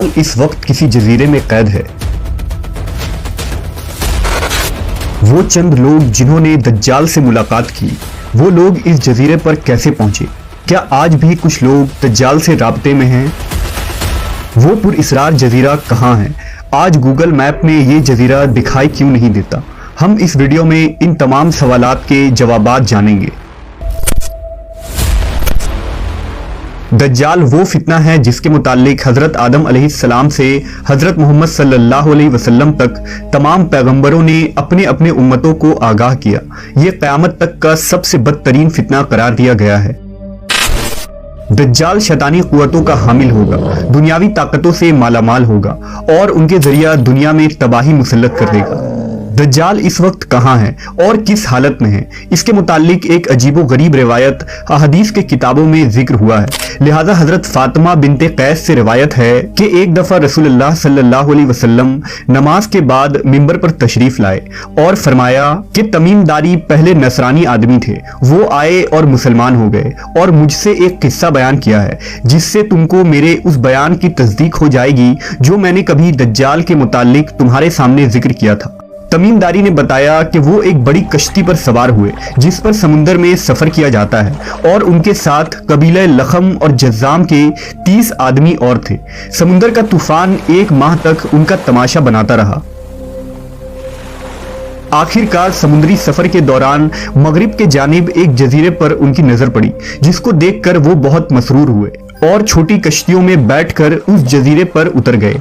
इस वक्त किसी जजीरे में कैद है। वो चंद लोग जिन्होंने दज्जाल से मुलाकात की, वो लोग इस जजीरे पर कैसे पहुंचे? क्या आज भी कुछ लोग दज्जाल से राब्ते में हैं? वो पुरअसरार जजीरा कहाँ है? आज गूगल मैप में ये जजीरा दिखाई क्यों नहीं देता? हम इस वीडियो में इन तमाम सवालात के जवाबात जानेंगे। दज्जाल वो फितना है जिसके मुतालिक हज़रत आदम अलैहिस्सलाम से हज़रत मोहम्मद सल्लल्लाहु अलैहि वसल्लम तक तमाम पैगंबरों ने अपने अपने उम्मतों को आगाह किया। ये क़यामत तक का सबसे बदतरीन फितना करार दिया गया है। दज्जाल शैतानी कुव्वतों का हामिल होगा, दुनियावी ताकतों से मालामाल होगा और उनके जरिया दुनिया में तबाही मुसल्लत कर देगा। दज्जाल इस वक्त कहाँ है और किस हालत में है? इसके मुतालिक एक अजीबो गरीब रिवायत हदीस के किताबों में जिक्र हुआ है। लिहाजा हजरत फातिमा बिनते कैस से रिवायत है कि एक दफा रसूलुल्लाह सल्लल्लाहु अलैहि वसल्लम नमाज के बाद मिंबर पर तशरीफ लाए और फरमाया कि तमीमदारी पहले नसरानी आदमी थे, वो आए और मुसलमान हो गए और मुझसे एक किस्सा बयान किया है जिससे तुमको मेरे उस बयान की तस्दीक हो जाएगी जो मैंने कभी दज्जाल के मुतालिक तुम्हारे सामने जिक्र किया था। तमीमदारी ने बताया कि वो एक बड़ी कश्ती पर सवार हुए जिस पर समुंदर में सफर किया जाता है और उनके साथ कबीला लखम और जज्जाम के 30 आदमी और थे। समुंदर का तूफान 1 माह तक उनका तमाशा बनाता रहा। आखिरकार समुद्री सफर के दौरान मगरिब के जानिब एक जजीरे पर उनकी नजर पड़ी जिसको देखकर वो बहुत मसरूर हुए और छोटी कश्तियों में बैठकर उस जजीरे पर उतर गए।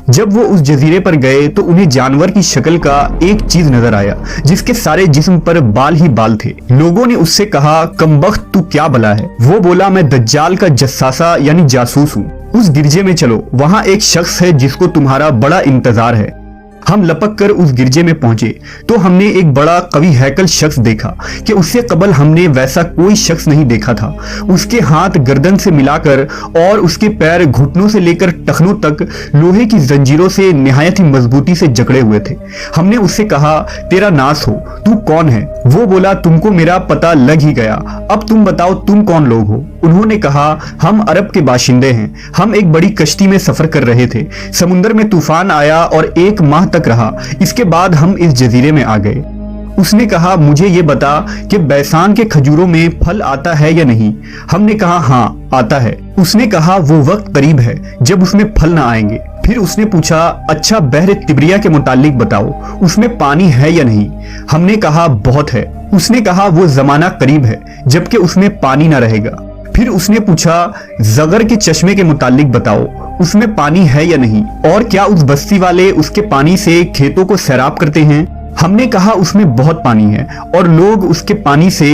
जब वो उस जजीरे पर गए तो उन्हें जानवर की शक्ल का एक चीज नजर आया जिसके सारे जिस्म पर बाल ही बाल थे। लोगों ने उससे कहा, कमबख्त तू क्या भला है? वो बोला, मैं दज्जाल का जस्सासा यानी जासूस हूँ। उस गिरजे में चलो, वहां एक शख्स है जिसको तुम्हारा बड़ा इंतजार है। हम लपक कर उस गिरजे में पहुंचे तो हमने एक बड़ा कवि हैकल शख्स देखा कि उससे कबल हमने वैसा कोई शख्स नहीं देखा था। उसके हाथ गर्दन से मिलाकर और उसके पैर घुटनों से लेकर टखनों तक लोहे की जंजीरों से निहायत ही मजबूती से जकड़े हुए थे। हमने उससे कहा, तेरा नास हो, तू कौन है? वो बोला, तुमको मेरा पता लग ही गया, अब तुम बताओ तुम कौन लोग हो? उन्होंने कहा, हम अरब के बाशिंदे हैं। हम एक बड़ी कश्ती में सफर कर रहे थे, समुद्र में तूफान आया और 1 माह तक रहा। इसके बाद हम इस जजीरे में आ गए। उसने कहा, मुझे ये बता कि बैसान के खजूरों में फल आता है या नहीं? हमने कहा, हाँ आता है। उसने कहा, वो वक्त करीब है जब उसमें फल ना आएंगे। फिर उसने पूछा, अच्छा बहर तिब्रिया के मुतालिक बताओ, उसमें पानी है या नहीं? हमने कहा, बहुत है। उसने कहा, वो जमाना करीब है जबकि उसमें पानी ना रहेगा। फिर उसने पूछा, जगर के चश्मे के मुतालिक बताओ, उसमें पानी है या नहीं? और क्या उस बस्ती वाले उसके पानी से खेतों को सैराब करते हैं? हमने कहा, उसमें बहुत पानी है और लोग उसके पानी से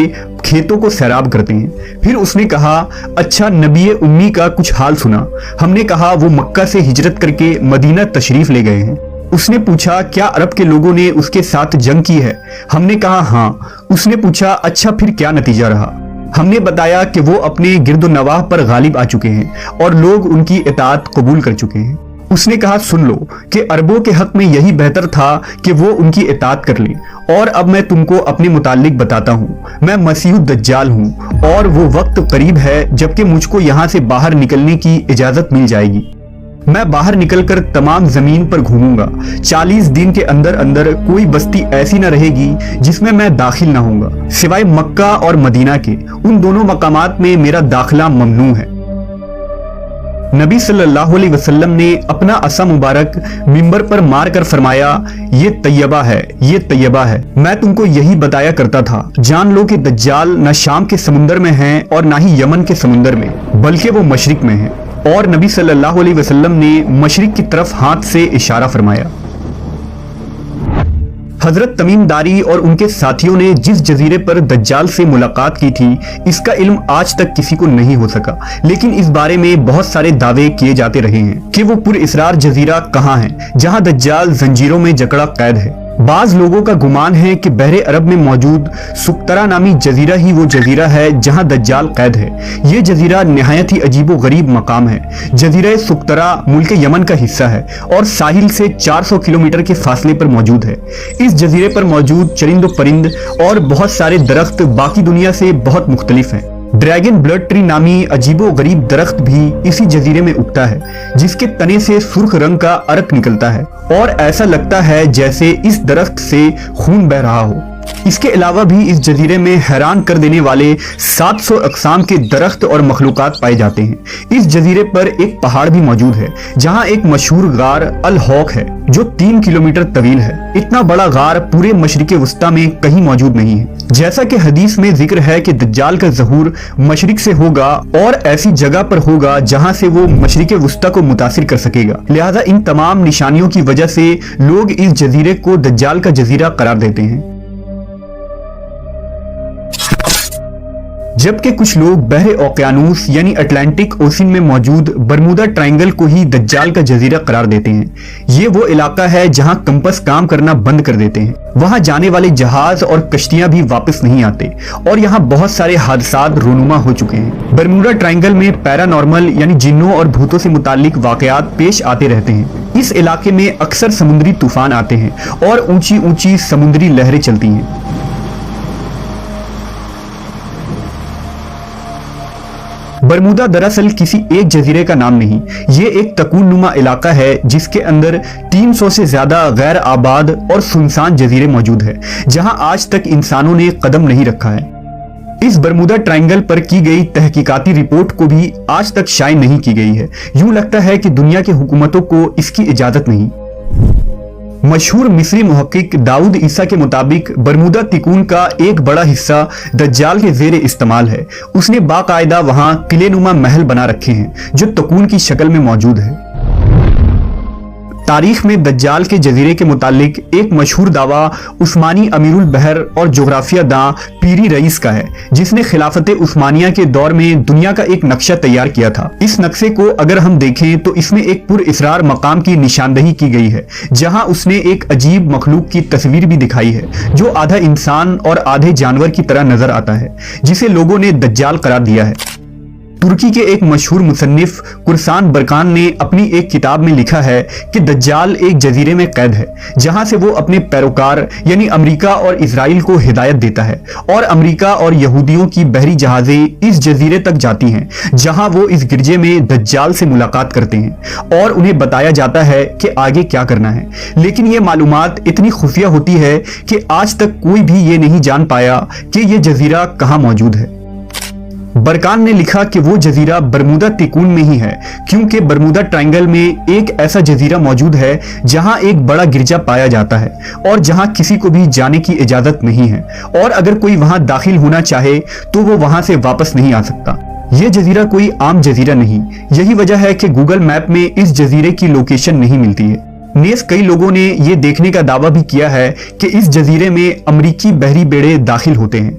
खेतों को सैराब करते हैं। फिर उसने कहा, अच्छा नबी उम्मी का कुछ हाल सुना? हमने कहा, वो मक्का से हिजरत करके मदीना तशरीफ ले गए हैं। उसने पूछा, क्या अरब के लोगों ने उसके साथ जंग की है? हमने कहा, हाँ। उसने पूछा, अच्छा फिर क्या नतीजा रहा? हमने बताया कि वो अपने गिरदो नवाह पर गालिब आ चुके हैं और लोग उनकी इताअत कबूल कर चुके हैं। उसने कहा, सुन लो कि अरबों के हक में यही बेहतर था कि वो उनकी इताअत कर लें। और अब मैं तुमको अपने मुतालिक बताता हूँ, मैं मसीह दज्जाल हूँ और वो वक्त करीब है जबकि मुझको यहाँ से बाहर निकलने की इजाजत मिल जाएगी। मैं बाहर निकलकर तमाम जमीन पर घूमूंगा। 40 दिन के अंदर अंदर कोई बस्ती ऐसी न रहेगी जिसमें मैं दाखिल ना होऊंगा, सिवाय मक्का और मदीना के। उन दोनों मकामात में मेरा दाखिला ममनू है। नबी सल्लल्लाहु अलैहि वसल्लम ने अपना असा मुबारक मिंबर पर मार कर फरमाया, ये तैयबा है, ये तैयबा है। मैं तुमको यही बताया करता था। जान लो कि दज्जाल न शाम के समुंदर में है और ना ही यमन के समुंदर में, बल्कि वो मशरिक में है। और नबी सल्लल्लाहु अलैहि वसल्लम ने मशरिक की तरफ हाथ से इशारा फरमाया। हजरत तमीमदारी और उनके साथियों ने जिस जजीरे पर दज्जाल से मुलाकात की थी, इसका इल्म आज तक किसी को नहीं हो सका, लेकिन इस बारे में बहुत सारे दावे किए जाते रहे हैं कि वो पुरअसरार जजीरा कहाँ है जहां दज्जाल जंजीरों में जकड़ा कैद है। बाज लोगों का गुमान है कि बहरे अरब में मौजूद सुक्तरा नामी जजीरा ही वो जजीरा है जहां दज्जाल कैद है। ये जजीरा निहायत ही अजीबो गरीब मकाम है। जजीरा सुक्तरा मुल्क यमन का हिस्सा है और साहिल से 400 किलोमीटर के फासले पर मौजूद है। इस जजीरे पर मौजूद चरिंद परिंद और बहुत सारे दरख्त बाकी दुनिया से बहुत मुख्तलिफ हैं। ड्रैगन ब्लड ट्री नामी अजीबो गरीब दरख्त भी इसी जजीरे में उगता है, जिसके तने से सुर्ख रंग का अर्क निकलता है और ऐसा लगता है जैसे इस दरख्त से खून बह रहा हो। इसके अलावा भी इस जजीरे में हैरान कर देने वाले 700 अक़साम के दरख्त और मखलूक़ात पाए जाते हैं। इस जजीरे पर एक पहाड़ भी मौजूद है जहां एक मशहूर गार अल हौक है जो 3 किलोमीटर तवील है। इतना बड़ा गार पूरे मशरिक़े वस्ता में कहीं मौजूद नहीं है। जैसा कि हदीस में जिक्र है कि दज्जाल का ज़हूर मशरिक से होगा और ऐसी जगह पर होगा जहां से वो मशरिक़े वस्ता को मुतासिर कर सकेगा। लिहाजा इन तमाम निशानियों की वजह से लोग इस जजीरे को दज्जाल का जजीरा करार देते हैं। जबकि कुछ लोग बहरे ओकियानूस यानी अटलांटिक ओशन में मौजूद बरमूदा ट्रायंगल को ही दज्जाल का जजीरा करार देते हैं। ये वो इलाका है जहां कंपस काम करना बंद कर देते हैं, वहां जाने वाले जहाज और कश्तियां भी वापस नहीं आते और यहाँ बहुत सारे हादसात रोनुमा हो चुके हैं। बरमूदा ट्रायंगल में पैरानॉर्मल यानी जिन्नों और भूतों से मुताल्लिक वाकयात पेश आते रहते हैं। इस इलाके में अक्सर समुद्री तूफान आते हैं और ऊंची ऊंची समुद्री लहरें चलती हैं। बरमूदा दरअसल किसी एक जजीरे का नाम नहीं, ये एक तकून-नुमा इलाका है जिसके अंदर 300 से ज्यादा गैर आबाद और सुनसान जजीरे मौजूद है जहां आज तक इंसानों ने कदम नहीं रखा है। इस बरमूदा ट्रायंगल पर की गई तहकीकाती रिपोर्ट को भी आज तक शाये नहीं की गई है। यूं लगता है कि दुनिया की हुकूमतों को इसकी इजाजत नहीं। मशहूर मिस्री मुहक्किक दाऊद ईसा के मुताबिक बरमूदा तिकून का एक बड़ा हिस्सा दज्जाल के ज़ेरे इस्तेमाल है। उसने बाकायदा वहां किलेनुमा महल बना रखे हैं जो तकून की शक्ल में मौजूद है। तारीख में दज्जाल के जजीरे के मुतालिक एक मशहूर दावा उस्मानी अमीरुल बहर और जोग्राफिया दां पीरी रईस का है, जिसने खिलाफत उस्मानिया के दौर में दुनिया का एक नक्शा तैयार किया था। इस नक्शे को अगर हम देखें तो इसमें एक पुरइसरार मकाम की निशानदही की गई है जहां उसने एक अजीब मखलूक की तस्वीर भी दिखाई है जो आधा इंसान और आधे जानवर की तरह नजर आता है, जिसे लोगों ने दज्जाल करार दिया है। तुर्की के एक मशहूर मुसन्निफ कुरसान बरकान ने अपनी एक किताब में लिखा है कि दज्जाल एक जजीरे में कैद है जहां से वो अपने पैरोकार यानी अमेरिका और इजराइल को हिदायत देता है और अमेरिका और यहूदियों की बहरी जहाजें इस जजीरे तक जाती हैं जहां वो इस गिरजे में दज्जाल से मुलाकात करते हैं और उन्हें बताया जाता है कि आगे क्या करना है। लेकिन ये मालूमात इतनी खुफिया होती है कि आज तक कोई भी ये नहीं जान पाया कि ये जजीरा कहाँ मौजूद है। बरकान ने लिखा कि वो जजीरा बरमूदा तिकून में ही है क्योंकि बरमूदा ट्रायंगल में एक ऐसा जजीरा मौजूद है जहां एक बड़ा गिरजा पाया जाता है और जहां किसी को भी जाने की इजाजत नहीं है और अगर कोई वहां दाखिल होना चाहे तो वो वहां से वापस नहीं आ सकता। ये जजीरा कोई आम जजीरा नहीं, यही वजह है कि गूगल मैप में इस जजीरे की लोकेशन नहीं मिलती है। नेस कई लोगों ने ये देखने का दावा भी किया है कि इस जजीरे में अमरीकी बहरी बेड़े दाखिल होते हैं।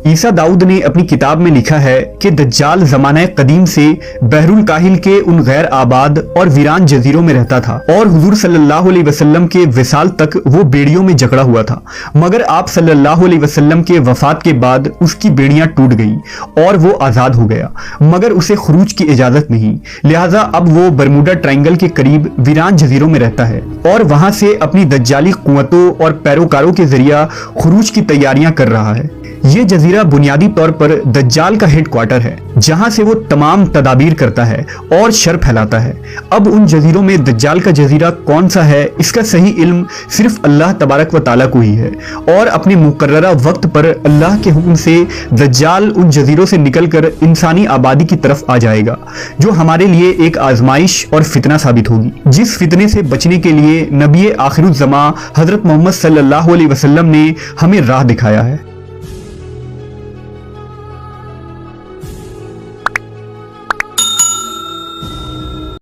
ईसा दाऊद ने अपनी किताब में लिखा है कि दज्जाल ज़माने कदीम से बहरुल काहिल के उन गैर आबाद और वीरान जजीरों में रहता था और हुजूर सल्लल्लाहु अलैहि वसल्लम के विसाल तक वो बेड़ियों में जकड़ा हुआ था, मगर आप सल्लल्लाहु अलैहि वसल्लम के वफात के बाद उसकी बेड़ियां टूट गईं और वो आज़ाद हो गया, मगर उसे खुरूज की इजाज़त नहीं। लिहाजा अब वो बरमूडा ट्रायंगल के करीब वीरान जजीरों में रहता है और वहां से अपनी दज्जाली कुव्वतों और पैरोकारों के जरिया खुरूज की तैयारियां कर रहा है। ये जजीरा बुनियादी तौर पर दज्जाल का हेड क्वार्टर है जहां से वो तमाम तदाबीर करता है और शर फैलाता है। अब उन जजीरों में दज्जाल का जजीरा कौन सा है इसका सही इल्म सिर्फ अल्लाह तबारक व ताला को ही है और अपने मुकर्ररा वक्त पर अल्लाह के हुक्म से दज्जाल उन जजीरों से निकलकर इंसानी आबादी की तरफ आ जाएगा जो हमारे लिए एक आजमाइश और फितना साबित होगी, जिस फितने से बचने के लिए नबी आखिरुज़्ज़मा हजरत मोहम्मद सल्लल्लाहु अलैहि वसल्लम ने हमें राह दिखाया है।